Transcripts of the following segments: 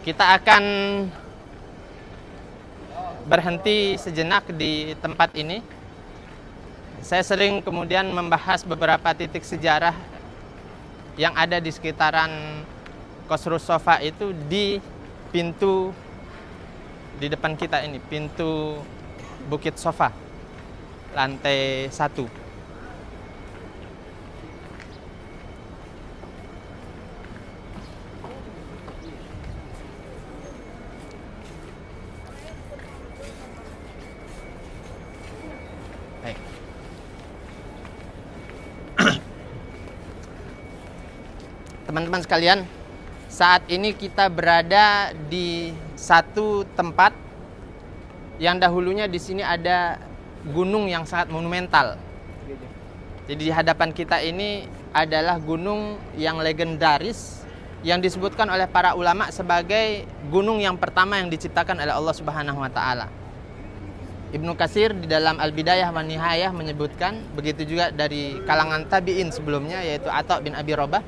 Kita akan berhenti sejenak di tempat ini. Saya sering kemudian membahas beberapa titik sejarah yang ada di sekitaran Qasrus Sofa itu di pintu di depan kita ini, pintu Bukit Sofa, lantai 1. Teman-teman sekalian, saat ini kita berada di satu tempat yang dahulunya di sini ada gunung yang sangat monumental. Jadi di hadapan kita ini adalah gunung yang legendaris yang disebutkan oleh para ulama sebagai gunung yang pertama yang diciptakan oleh Allah Subhanahu wa taala. Ibnu Katsir di dalam Al-Bidayah wa Nihayah menyebutkan, begitu juga dari kalangan tabi'in sebelumnya yaitu Atha bin Abi Rabah,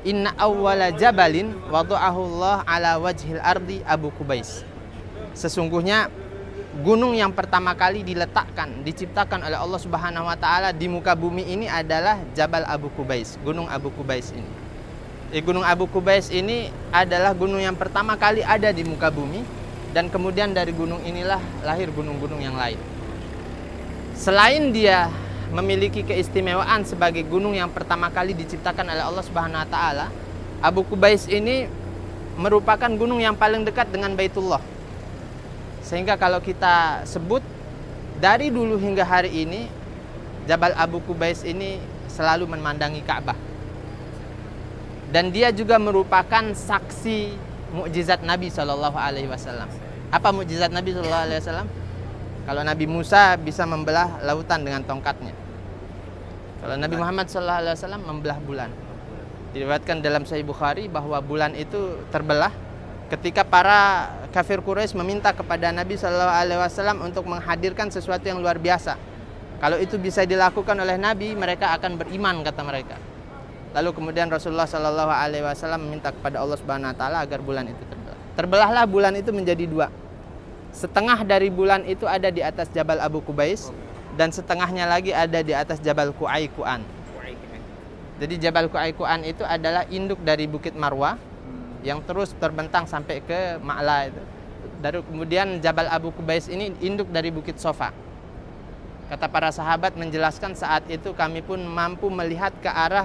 inna awwala jabalin wada'ahu Allah ala wajhil ardi Abu Qubais. Sesungguhnya gunung yang pertama kali diletakkan, diciptakan oleh Allah Subhanahu wa taala di muka bumi ini adalah Jabal Abu Qubais, Gunung Abu Qubais ini. Gunung Abu Qubais ini adalah gunung yang pertama kali ada di muka bumi, dan kemudian dari gunung inilah lahir gunung-gunung yang lain. Selain dia memiliki keistimewaan sebagai gunung yang pertama kali diciptakan oleh Allah Subhanahu wa taala, Abu Qubais ini merupakan gunung yang paling dekat dengan Baitullah. Sehingga kalau kita sebut dari dulu hingga hari ini, Jabal Abu Qubais ini selalu memandangi Ka'bah. Dan dia juga merupakan saksi mukjizat Nabi SAW. Apa mukjizat Nabi SAW? Kalau Nabi Musa bisa membelah lautan dengan tongkatnya. Kalau Nabi Muhammad SAW membelah bulan. Diriwayatkan dalam Sahih Bukhari bahwa bulan itu terbelah ketika para kafir Quraisy meminta kepada Nabi SAW untuk menghadirkan sesuatu yang luar biasa. Kalau itu bisa dilakukan oleh Nabi, mereka akan beriman, kata mereka. Lalu kemudian Rasulullah SAW meminta kepada Allah Subhanahu wa taala agar bulan itu terbelah. Terbelahlah bulan itu menjadi 2. Setengah dari bulan itu ada di atas Jabal Abu Qubais, dan setengahnya lagi ada di atas Jabal Qu'ayqu'an. Jadi Jabal Qu'ayqu'an itu adalah induk dari Bukit Marwah yang terus terbentang sampai ke Ma'la itu. Dari kemudian Jabal Abu Qubais ini induk dari Bukit Sofa. Kata para sahabat menjelaskan, saat itu kami pun mampu melihat ke arah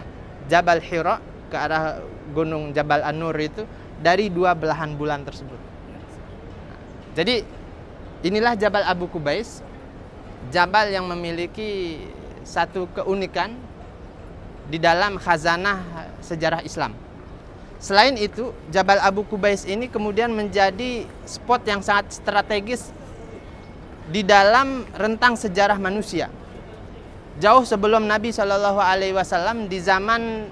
Jabal Hira, ke arah gunung Jabal An-Nur itu dari 2 belahan bulan tersebut. Jadi inilah Jabal Abu Qubais, jabal yang memiliki satu keunikan di dalam khazanah sejarah Islam. Selain itu, Jabal Abu Qubais ini kemudian menjadi spot yang sangat strategis di dalam rentang sejarah manusia. Jauh sebelum Nabi SAW, di zaman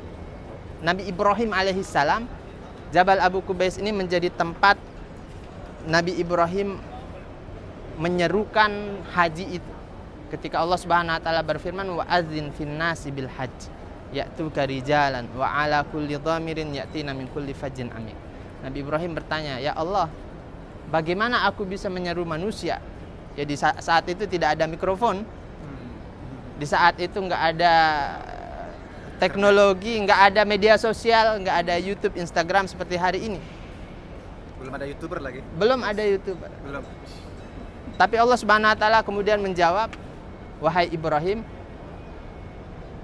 Nabi Ibrahim alaihissalam, Jabal Abu Qubais ini menjadi tempat Nabi Ibrahim menyerukan haji itu. Ketika Allah Subhanahu wa taala berfirman, wa adzin fin nasi bil hajj ya'tuka rijalan wa ala kulli dhamirin ya'tina min kulli fajjin amik. Nabi Ibrahim bertanya, ya Allah, bagaimana aku bisa menyeru manusia? Ya di saat itu tidak ada mikrofon. Di saat itu nggak ada teknologi, nggak ada media sosial, nggak ada YouTube, Instagram seperti hari ini. Belum ada YouTuber lagi? Belum ada YouTuber. Belum. Tapi Allah Subhanahu wa taala kemudian menjawab, wahai Ibrahim,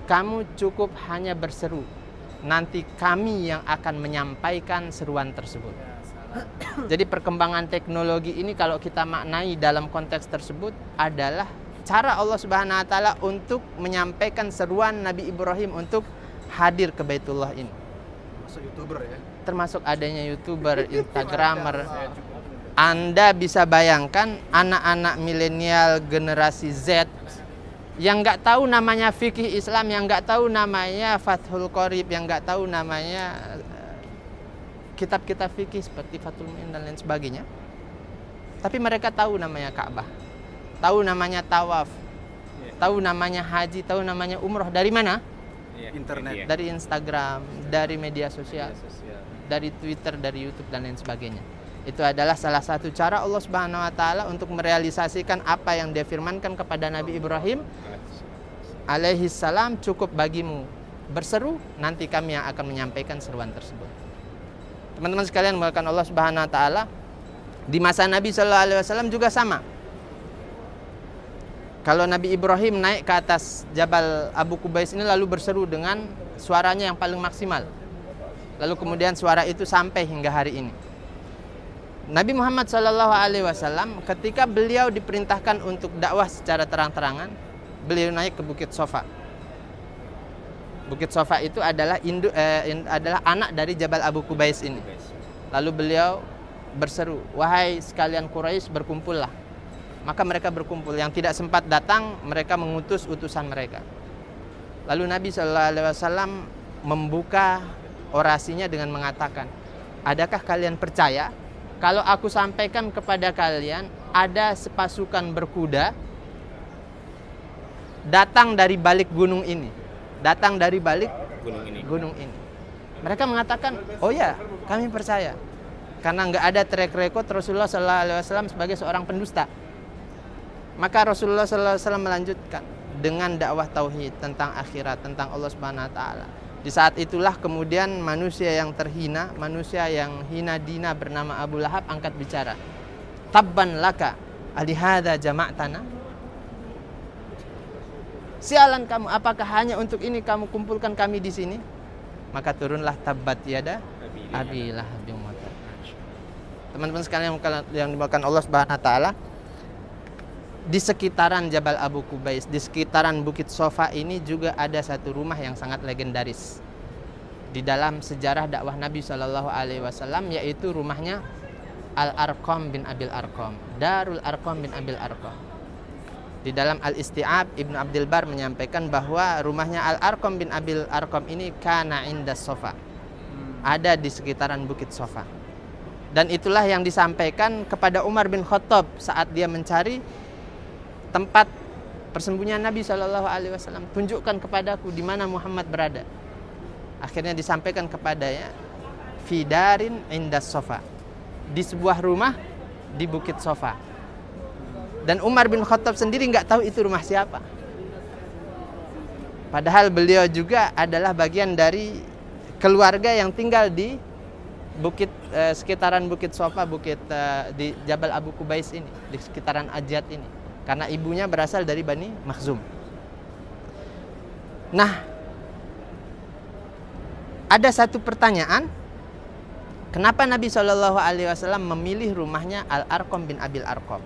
kamu cukup hanya berseru. Nanti kami yang akan menyampaikan seruan tersebut. Jadi perkembangan teknologi ini kalau kita maknai dalam konteks tersebut adalah cara Allah Subhanahu wa taala untuk menyampaikan seruan Nabi Ibrahim untuk hadir ke Baitullah ini. Masuk YouTuber ya? Termasuk adanya YouTuber, Instagramer. Anda bisa bayangkan anak-anak milenial generasi Z yang nggak tahu namanya fikih Islam, yang nggak tahu namanya Fathul Qorib, yang nggak tahu namanya kitab-kitab fikih seperti Fathul Mu'in dan lain sebagainya. Tapi mereka tahu namanya Ka'bah, tahu namanya tawaf, tahu namanya haji, tahu namanya umroh. Dari mana? Internet. Dari Instagram, dari media sosial. dari Twitter, dari YouTube dan lain sebagainya. Itu adalah salah satu cara Allah Subhanahu wa taala untuk merealisasikan apa yang dia firmankan kepada Nabi Ibrahim alaihi salam, cukup bagimu berseru, nanti kami yang akan menyampaikan seruan tersebut. Teman-teman sekalian, mulakan Allah Subhanahu wa taala, di masa Nabi sallallahu alaihi wasallam juga sama. Kalau Nabi Ibrahim naik ke atas Jabal Abu Qubais ini lalu berseru dengan suaranya yang paling maksimal. Lalu kemudian suara itu sampai hingga hari ini. Nabi Muhammad SAW ketika beliau diperintahkan untuk dakwah secara terang-terangan, beliau naik ke Bukit Sofa. Bukit Sofa itu adalah adalah anak dari Jabal Abu Qubais ini. Lalu beliau berseru, wahai sekalian Quraisy, berkumpullah. Maka mereka berkumpul. Yang tidak sempat datang, mereka mengutus utusan mereka. Lalu Nabi SAW membuka orasinya dengan mengatakan, adakah kalian percaya kalau aku sampaikan kepada kalian ada sepasukan berkuda datang dari balik gunung ini, datang dari balik gunung ini. Mereka mengatakan, oh ya, kami percaya, karena nggak ada track record Rasulullah SAW sebagai seorang pendusta. Maka Rasulullah SAW melanjutkan dengan dakwah tauhid tentang akhirat, tentang Allah Subhanahu Wa Taala. Di saat itulah kemudian manusia yang terhina, manusia yang hina dina bernama Abu Lahab angkat bicara. Tabban laka alihada jama'tana. Sialan kamu, apakah hanya untuk ini kamu kumpulkan kami di sini? Maka turunlah tabbat yada Abi Lahab. Teman-teman sekalian yang dimakan Allah Subhanahu Wa Taala, di sekitaran Jabal Abu Qubais, di sekitaran Bukit Sofa ini juga ada satu rumah yang sangat legendaris di dalam sejarah dakwah Nabi Shallallahu Alaihi Wasallam, yaitu rumahnya Al-Arqam bin Abil Arqam, Darul Arqam bin Abil Arqam. Di dalam Al-Isti'ab, Ibnu Abdul Bar menyampaikan bahwa rumahnya Al-Arqam bin Abil Arqam ini kana indas Sofa, ada di sekitaran Bukit Sofa. Dan itulah yang disampaikan kepada Umar bin Khattab saat dia mencari tempat persembunyian Nabi Shallallahu Alaihi Wasallam. Tunjukkan kepadaku di mana Muhammad berada. Akhirnya disampaikan kepadanya, Fidarin indas Sofa, di sebuah rumah di Bukit Sofa. Dan Umar bin Khattab sendiri nggak tahu itu rumah siapa. Padahal beliau juga adalah bagian dari keluarga yang tinggal di bukit sekitaran Bukit Sofa, di Jabal Abu Qubais ini, di sekitaran Ajat ini. Karena ibunya berasal dari Bani Makhzum. Nah, ada satu pertanyaan, kenapa Nabi Shallallahu Alaihi Wasallam memilih rumahnya Al-Arqam bin Abil Arqam?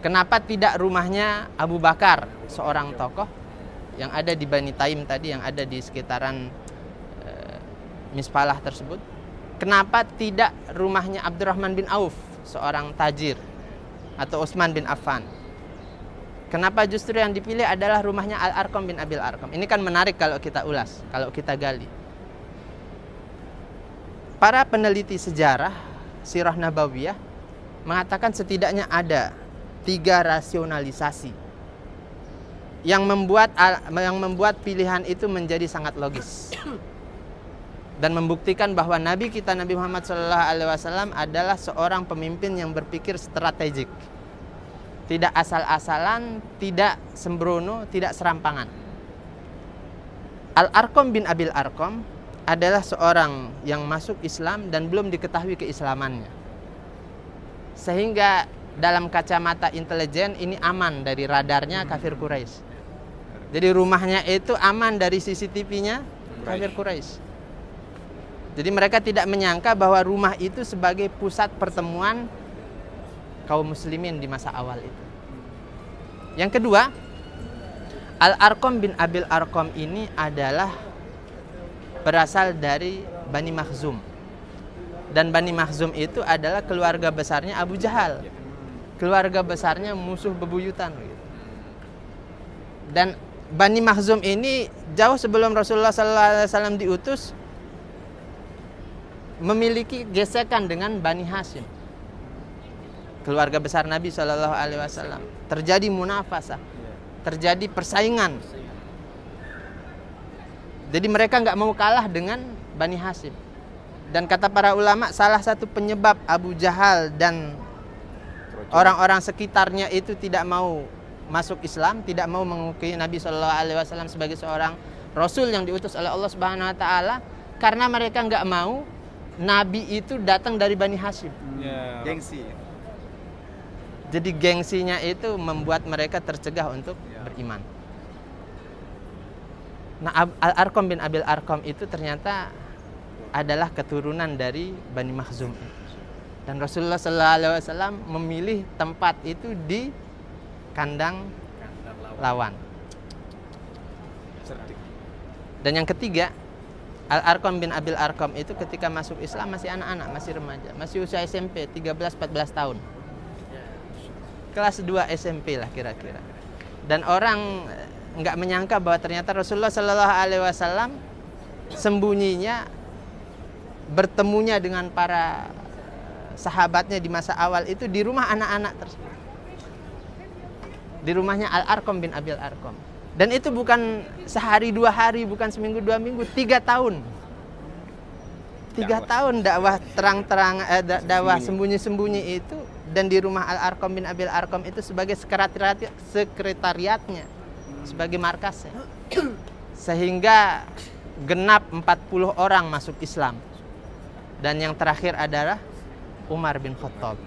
Kenapa tidak rumahnya Abu Bakar, seorang tokoh yang ada di Bani Taim tadi, yang ada di sekitaran Mispalah tersebut? Kenapa tidak rumahnya Abdurrahman bin Auf, seorang tajir, atau Utsman bin Affan? Kenapa justru yang dipilih adalah rumahnya Al-Arqam bin Abil Arqam? Ini kan menarik kalau kita ulas, kalau kita gali. Para peneliti sejarah Sirah Nabawiyah mengatakan setidaknya ada 3 rasionalisasi yang membuat pilihan itu menjadi sangat logis dan membuktikan bahwa Nabi kita Nabi Muhammad SAW adalah seorang pemimpin yang berpikir strategik, tidak asal-asalan, tidak sembrono, tidak serampangan. Al-Arqam bin Abil Arqam adalah seorang yang masuk Islam dan belum diketahui keislamannya, sehingga dalam kacamata intelijen ini aman dari radarnya kafir Quraisy. Jadi rumahnya itu aman dari CCTV-nya kafir Quraisy. Jadi mereka tidak menyangka bahwa rumah itu sebagai pusat pertemuan kaum muslimin di masa awal itu. Yang kedua, Al-Arqam bin Abil Arqam ini adalah berasal dari Bani Makhzum. Dan Bani Makhzum itu adalah keluarga besarnya Abu Jahal. Keluarga besarnya musuh bebuyutan. Dan Bani Makhzum ini jauh sebelum Rasulullah SAW diutus memiliki gesekan dengan Bani Hashim, keluarga besar Nabi SAW. Terjadi munafasah, terjadi persaingan. Jadi mereka nggak mau kalah dengan Bani Hashim. Dan kata para ulama, salah satu penyebab Abu Jahal dan orang-orang sekitarnya itu tidak mau masuk Islam, tidak mau mengakui Nabi SAW sebagai seorang Rasul yang diutus oleh Allah Subhanahu Wa Taala, karena mereka nggak mau Nabi itu datang dari Bani Hashim. Gengsi. Jadi gengsinya itu membuat mereka tercegah untuk beriman. Nah, Al-Arqam bin Abil Arqam itu ternyata adalah keturunan dari Bani Makhzum. Dan Rasulullah SAW memilih tempat itu di kandang lawan. Dan yang ketiga, Al-Arqam bin Abil Arqam itu ketika masuk Islam masih anak-anak, masih remaja, masih usia SMP, 13-14 tahun. Kelas 2 SMP lah kira-kira. Dan orang nggak menyangka bahwa ternyata Rasulullah SAW sembunyinya bertemunya dengan para sahabatnya di masa awal itu di rumah anak-anak tersebut. Di rumahnya Al-Arqam bin Abil Arqam. Dan itu bukan sehari 2 hari, bukan seminggu 2 minggu, 3 tahun. 3 tahun dakwah terang-terang, dakwah sembunyi-sembunyi itu. Dan di rumah Al-Arqam bin Abil Arqam itu sebagai sekretariatnya, sebagai markasnya. Sehingga genap 40 orang masuk Islam. Dan yang terakhir adalah Umar bin Khattab.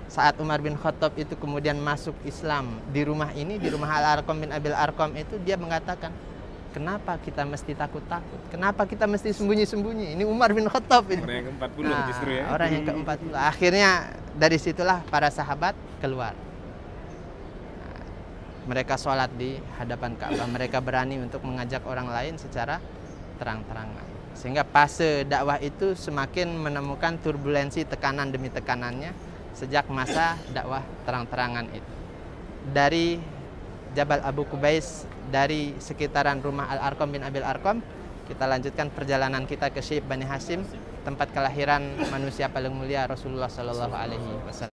Saat Umar bin Khattab itu kemudian masuk Islam di rumah ini, di rumah Al-Arqam bin Abil Arqam itu, dia mengatakan, kenapa kita mesti takut-takut? Kenapa kita mesti sembunyi-sembunyi? Ini Umar bin Khattab ini. Orang yang ke-40 justru ya. Orang yang ke-40. Akhirnya dari situlah para sahabat keluar. Mereka sholat di hadapan Ka'bah. Mereka berani untuk mengajak orang lain secara terang-terangan. Sehingga fase dakwah itu semakin menemukan turbulensi, tekanan demi tekanannya sejak masa dakwah terang-terangan itu. Dari Jabal Abu Qubais, dari sekitaran rumah Al-Arqam bin Abil Arqam, kita lanjutkan perjalanan kita ke Syaib Bani Hashim, tempat kelahiran manusia paling mulia Rasulullah SAW.